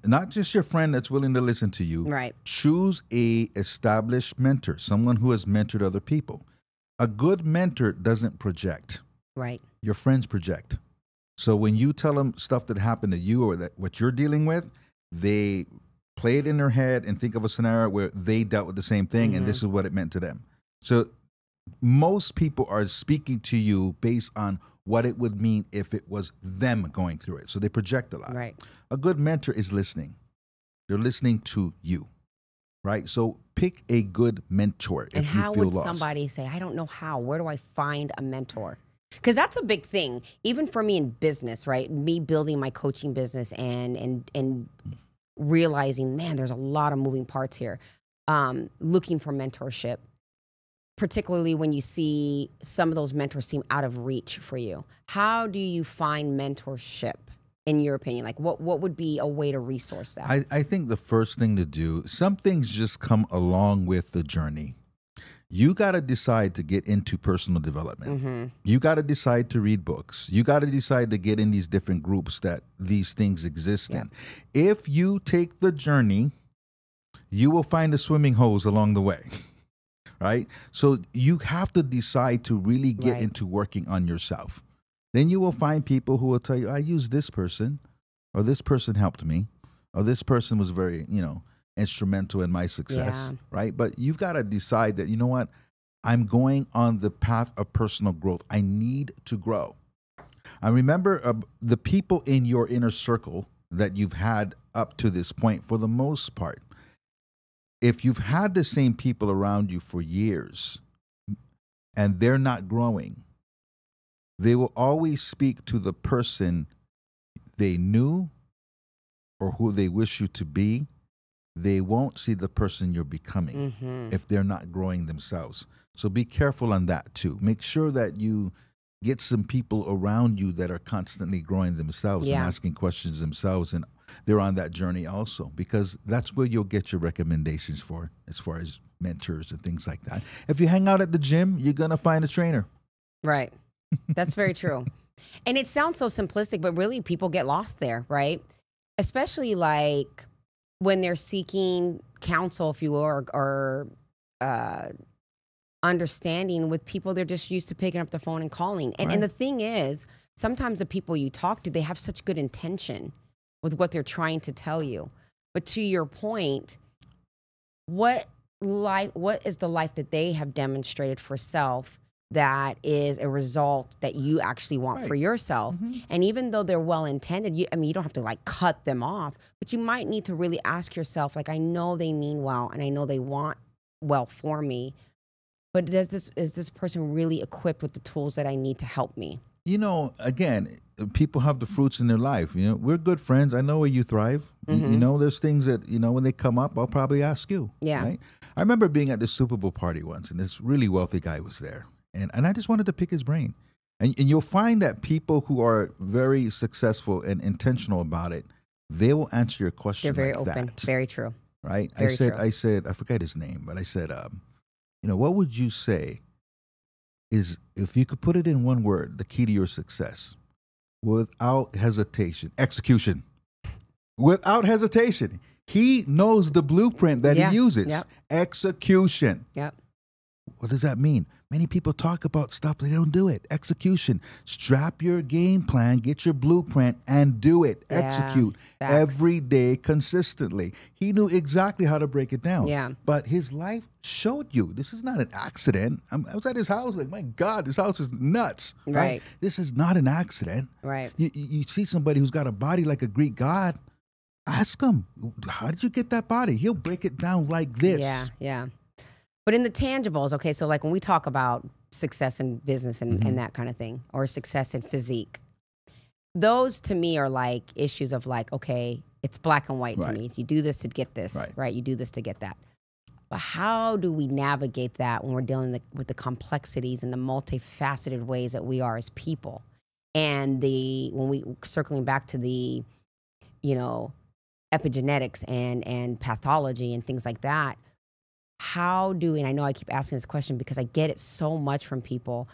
Not just your friend that's willing to listen to you. Right. Choose a established mentor, someone who has mentored other people. A good mentor doesn't project. Right. Your friends project. So when you tell them stuff that happened to you or that what you're dealing with, they play it in their head and think of a scenario where they dealt with the same thing and this is what it meant to them. So most people are speaking to you based on what it would mean if it was them going through it. So they project a lot. Right. A good mentor is listening. They're listening to you, right? So pick a good mentor if you feel lost. And how would somebody say, I don't know how, where do I find a mentor? Because that's a big thing, even for me in business, right? Me building my coaching business and realizing, man, there's a lot of moving parts here. Looking for mentorship, particularly when you see some of those mentors seem out of reach for you. How do you find mentorship, in your opinion? Like, what would be a way to resource that? I think the first thing to do, some things just come along with the journey. You got to decide to get into personal development. You got to decide to read books. You got to decide to get in these different groups that these things exist in. If you take the journey, you will find the swimming holes along the way. Right? So you have to decide to really get into working on yourself. Then you will find people who will tell you, I used this person, or this person helped me, or this person was very, instrumental in my success, right? But you've got to decide that, you know what? I'm going on the path of personal growth. I need to grow. I remember the people in your inner circle that you've had up to this point, for the most part, if you've had the same people around you for years and they're not growing, they will always speak to the person they knew or who they wish you to be. They won't see the person you're becoming if they're not growing themselves. So be careful on that too. Make sure that you get some people around you that are constantly growing themselves and asking questions themselves, and they're on that journey also, because that's where you'll get your recommendations for as far as mentors and things like that. If you hang out at the gym, you're going to find a trainer. Right. That's very true. And it sounds so simplistic, but really people get lost there, right? Especially like when they're seeking counsel, if you will, or understanding with people they're just used to picking up the phone and calling. And the thing is, sometimes the people you talk to, they have such good intention with what they're trying to tell you. But to your point, what is the life that they have demonstrated for self that is a result that you actually want for yourself? And even though they're well-intended, you don't have to like cut them off, but you might need to really ask yourself, like, I know they mean well and I know they want well for me, but is this person really equipped with the tools that I need to help me? Again, people have the fruits in their life. We're good friends. I know where you thrive. There's things that, when they come up, I'll probably ask you. Yeah. Right? I remember being at the Super Bowl party once, and this really wealthy guy was there. And I just wanted to pick his brain. And you'll find that people who are very successful and intentional about it, they will answer your question. They're very like open. that. Very true. Right? Very true. I said, I forget his name, but I said, what would you say is, if you could put it in one word, the key to your success? Without hesitation. Execution. Without hesitation. He knows the blueprint that he uses. Yep. Execution. Yep. What does that mean? Many people talk about stuff, they don't do it. Execution. Strap your game plan, get your blueprint, and do it. Execute every day consistently. He knew exactly how to break it down. Yeah. But his life showed you this is not an accident. I was at his house like, my God, this house is nuts. Right? This is not an accident. Right. You see somebody who's got a body like a Greek god, ask him, how did you get that body? He'll break it down like this. Yeah, yeah. But in the tangibles, okay, so like when we talk about success in business and that kind of thing, or success in physique, those to me are like issues of like, okay, it's black and white to me. You do this to get this, right? You do this to get that. But how do we navigate that when we're dealing with the complexities and the multifaceted ways that we are as people? And when we circling back to the, epigenetics and pathology and things like that, and I know I keep asking this question because I get it so much from people,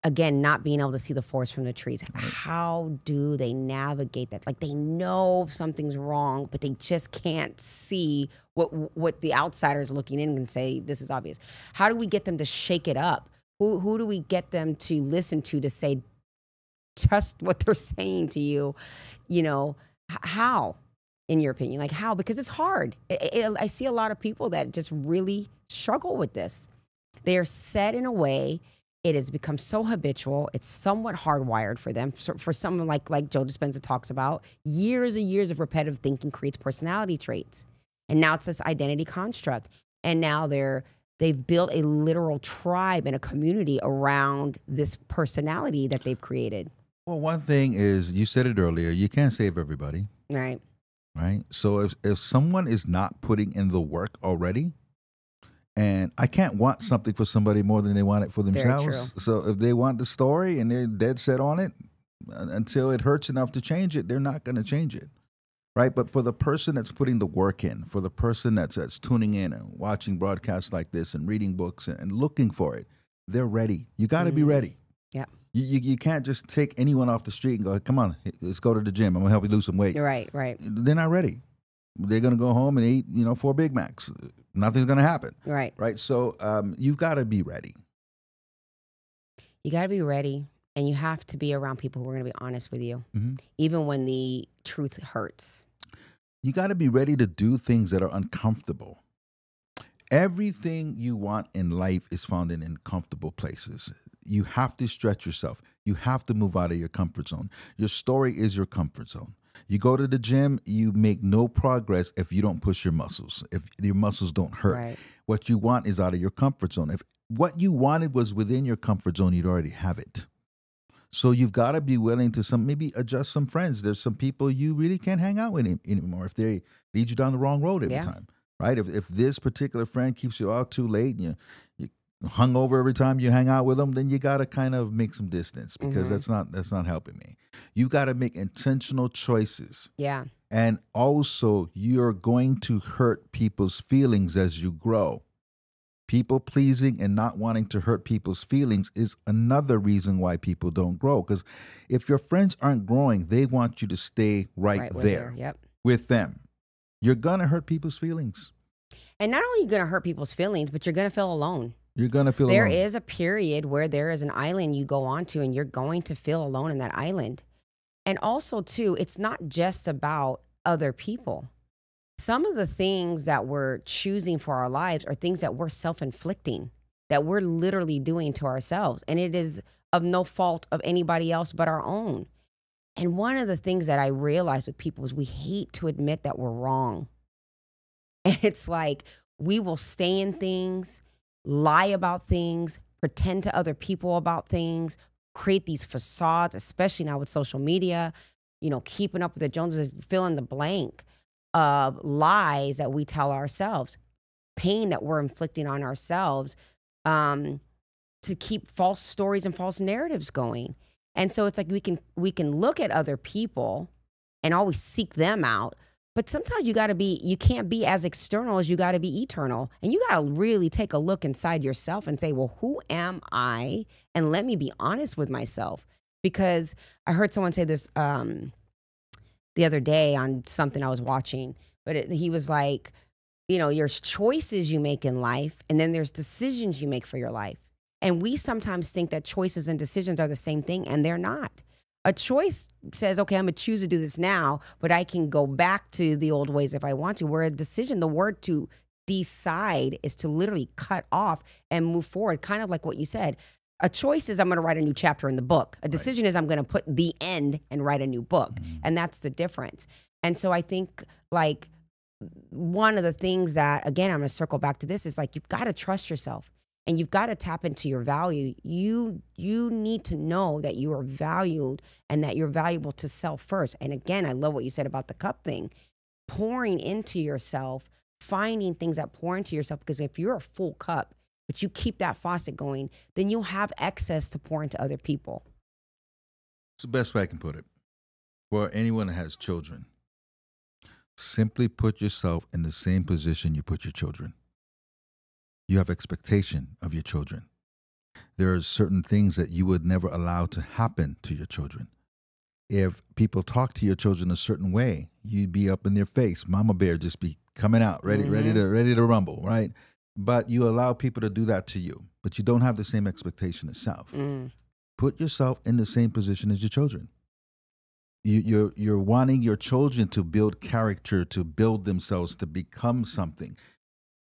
again, not being able to see the forest from the trees. How do they navigate that? Like, they know something's wrong, but they just can't see what the outsiders looking in and say, this is obvious. How do we get them to shake it up? Who do we get them to listen to say, trust what they're saying to you? You know, how, in your opinion? Like, how? Because it's hard. I see a lot of people that just really struggle with this. They are set in a way. It has become so habitual. It's somewhat hardwired for them. For someone like Joe Dispenza talks about, years and years of repetitive thinking creates personality traits. And now it's this identity construct. And now they've built a literal tribe and a community around this personality that they've created. Well, one thing is, you said it earlier, you can't save everybody. Right. Right? So if someone is not putting in the work already, and I can't want something for somebody more than they want it for themselves. Very true. So if they want the story and they're dead set on it, until it hurts enough to change it, they're not going to change it. Right? But for the person that's putting the work in, for the person that's tuning in and watching broadcasts like this and reading books and looking for it, they're ready. You got to be ready. Yeah. You can't just take anyone off the street and go, come on, let's go to the gym. I'm going to help you lose some weight. Right, right. They're not ready. They're going to go home and eat, 4 Big Macs. Nothing's going to happen. Right. Right. So you've got to be ready. You got to be ready, and you have to be around people who are going to be honest with you, even when the truth hurts. You got to be ready to do things that are uncomfortable. Everything you want in life is found in uncomfortable places. You have to stretch yourself. You have to move out of your comfort zone. Your story is your comfort zone. You go to the gym, you make no progress if you don't push your muscles, if your muscles don't hurt. Right. What you want is out of your comfort zone. If what you wanted was within your comfort zone, you'd already have it. So you've got to be willing to maybe adjust some friends. There's some people you really can't hang out with anymore if they lead you down the wrong road every time, right? If this particular friend keeps you out too late and you hung over every time you hang out with them, then you got to kind of make some distance, because that's not helping me. You got to make intentional choices. Yeah. And also, you're going to hurt people's feelings as you grow. People pleasing and not wanting to hurt people's feelings is another reason why people don't grow. Because if your friends aren't growing, they want you to stay right there with them. You're going to hurt people's feelings. And not only are you going to hurt people's feelings, but you're going to feel alone. You're going to feel alone. There is a period where there is an island you go onto, and you're going to feel alone in that island. And also, too, it's not just about other people. Some of the things that we're choosing for our lives are things that we're self-inflicting, that we're literally doing to ourselves. And it is of no fault of anybody else but our own. And one of the things that I realize with people is we hate to admit that we're wrong. And it's like we will stay in things, lie about things, pretend to other people about things, create these facades, especially now with social media, keeping up with the Joneses, fill in the blank of lies that we tell ourselves, pain that we're inflicting on ourselves, to keep false stories and false narratives going. And so it's like we can look at other people and always seek them out, but sometimes you can't be as external as you got to be eternal. And you got to really take a look inside yourself and say, well, who am I? And let me be honest with myself. Because I heard someone say this the other day on something I was watching, but he was like, there's choices you make in life, and then there's decisions you make for your life. And we sometimes think that choices and decisions are the same thing, and they're not. A choice says, okay, I'm going to choose to do this now, but I can go back to the old ways if I want to. Where a decision, the word to decide is to literally cut off and move forward, kind of like what you said. A choice is I'm going to write a new chapter in the book. A decision is I'm going to put the end and write a new book. And that's the difference. And so I think like one of the things that, again, I'm going to circle back to this, is like you've got to trust yourself and you've got to tap into your value. You need to know that you are valued and that you're valuable to self first. And again, I love what you said about the cup thing. Pouring into yourself, finding things that pour into yourself, because if you're a full cup, but you keep that faucet going, then you'll have excess to pour into other people. It's the best way I can put it. For anyone that has children, simply put yourself in the same position you put your children. You have expectation of your children. there are certain things that you would never allow to happen to your children. If people talk to your children a certain way, you'd be up in their face. Mama bear just be coming out, ready to rumble, right? But you allow people to do that to you, but you don't have the same expectation of self. Put yourself in the same position as your children. You're wanting your children to build character, to build themselves, to become something.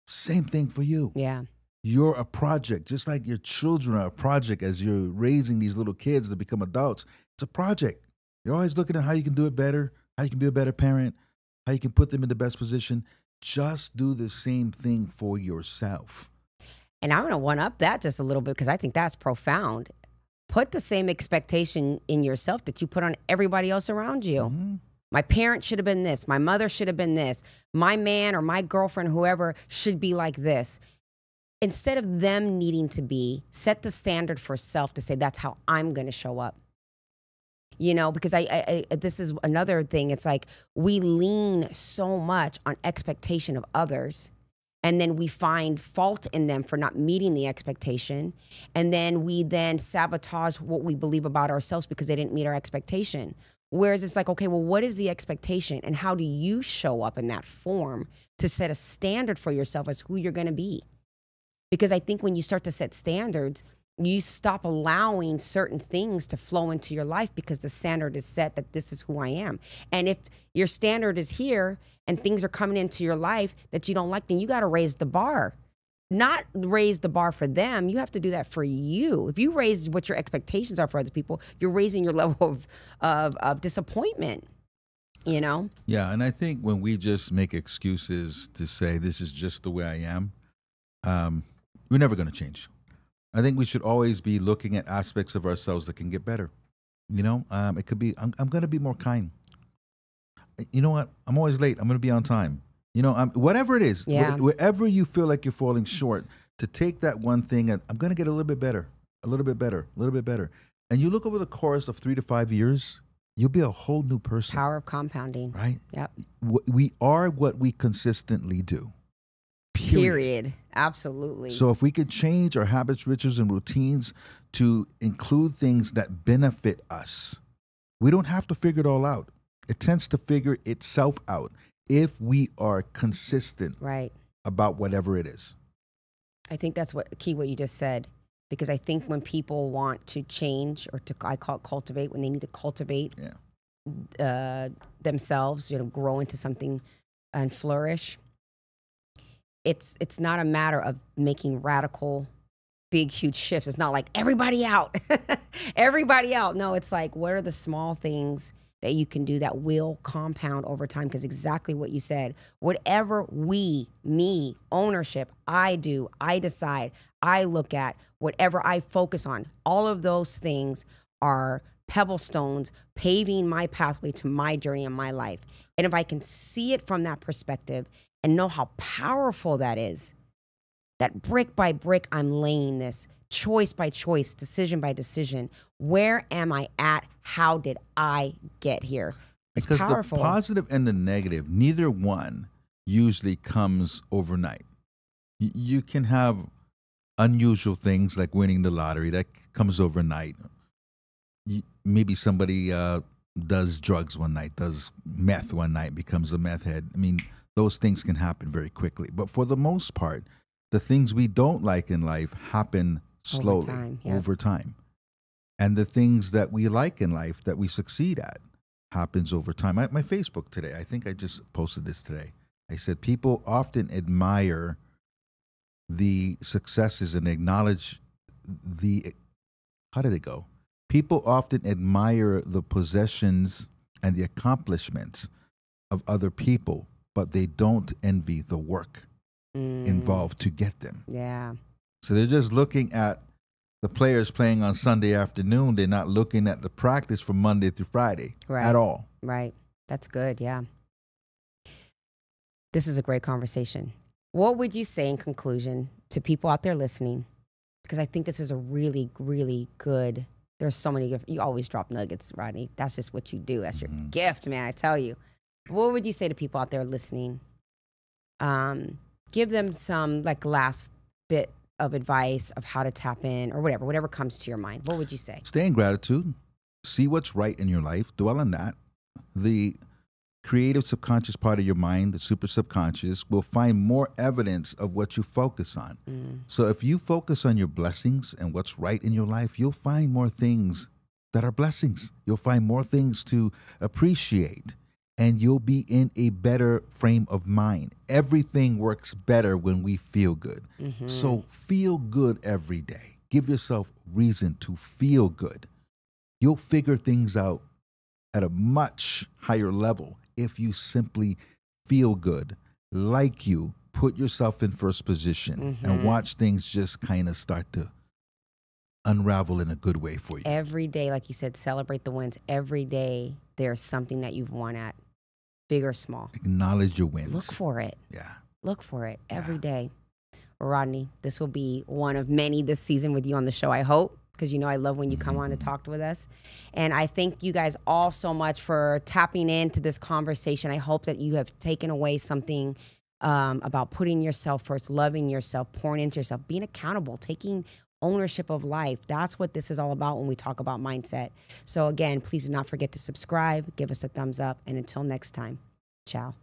Same thing for you. Yeah. You're a project, just like your children are a project as you're raising these little kids to become adults. It's a project. You're always looking at how you can do it better, how you can be a better parent, how you can put them in the best position. Just do the same thing for yourself. And I'm going to one-up that just a little bit because I think that's profound. Put the same expectation in yourself that you put on everybody else around you. Mm-hmm. My parents should have been this. My mother should have been this. My man or my girlfriend, whoever, should be like this. Instead of them needing to be, set the standard for self to say, that's how I'm going to show up. You know, because I this is another thing. It's like we lean so much on expectation of others, and then we find fault in them for not meeting the expectation, and then we sabotage what we believe about ourselves because they didn't meet our expectation. Whereas it's like, okay, well, what is the expectation, and how do you show up in that form to set a standard for yourself as who you're going to be? Because I think when you start to set standards, you stop allowing certain things to flow into your life because the standard is set that this is who I am. And if your standard is here and things are coming into your life that you don't like, then you got to raise the bar. Not raise the bar for them. You have to do that for you. If you raise what your expectations are for other people, you're raising your level of disappointment, you know? Yeah, and I think when we just make excuses to say this is just the way I am, we're never going to change. I think we should always be looking at aspects of ourselves that can get better. You know, it could be, I'm going to be more kind. You know what? I'm always late. I'm going to be on time. You know, whatever it is, wherever you feel like you're falling short, to take that one thing and I'm going to get a little bit better, a little bit better, a little bit better. And you look over the course of 3 to 5 years, you'll be a whole new person. Power of compounding. Right? Yep. We are what we consistently do. Period. Absolutely. So if we could change our habits, rituals, and routines to include things that benefit us, we don't have to figure it all out. It tends to figure itself out if we are consistent about whatever it is. I think that's what you just said, because I think when people want to change, or I call it cultivate, when they need to cultivate themselves, you know, grow into something and flourish, it's not a matter of making radical, big, huge shifts. It's not like everybody out, everybody out. No, it's like, what are the small things that you can do that will compound over time? Because exactly what you said, whatever me, ownership, I do, I decide, I look at, whatever I focus on, all of those things are pebble stones paving my pathway to my journey in my life. And if I can see it from that perspective and know how powerful that is, that brick by brick I'm laying this, choice by choice, decision by decision. Where am I at? How did I get here? It's because powerful. The positive and the negative, neither one usually comes overnight. You can have unusual things like winning the lottery that comes overnight. Maybe somebody does drugs one night, does meth one night, becomes a meth head. I mean, those things can happen very quickly. But for the most part, the things we don't like in life happen slowly, over time. And the things that we like in life that we succeed at happens over time. My Facebook today, I think I just posted this today. I said, people often admire the successes and acknowledge how did it go? People often admire the possessions and the accomplishments of other people, but they don't envy the work involved to get them. Yeah. So they're just looking at the players playing on Sunday afternoon. They're not looking at the practice from Monday through Friday at all. Right. That's good. Yeah. This is a great conversation. What would you say in conclusion to people out there listening? Because I think this is a really, really good, there's so many, you always drop nuggets, Rodney. That's just what you do. That's your gift, man, I tell you. What would you say to people out there listening? Give them some like last bit of advice of how to tap in or whatever comes to your mind, what would you say? Stay in gratitude. See what's right in your life. Dwell on that. The creative subconscious part of your mind, the super subconscious, will find more evidence of what you focus on. So if you focus on your blessings and what's right in your life, you'll find more things that are blessings. You'll find more things to appreciate, and you'll be in a better frame of mind. Everything works better when we feel good. So feel good every day. Give yourself reason to feel good. You'll figure things out at a much higher level if you simply feel good, like you, put yourself in first position, and watch things just kind of start to unravel in a good way for you. Every day, like you said, celebrate the wins. Every day, there's something that you've won at, big or small. Acknowledge your wins. Look for it. Yeah. Look for it every day. Rodney, this will be one of many this season with you on the show, I hope, because you know I love when you come on to talk with us. And I thank you guys all so much for tapping into this conversation. I hope that you have taken away something about putting yourself first, loving yourself, pouring into yourself, being accountable, taking ownership of life. That's what this is all about when we talk about mindset. So again, please do not forget to subscribe, give us a thumbs up, and until next time, ciao.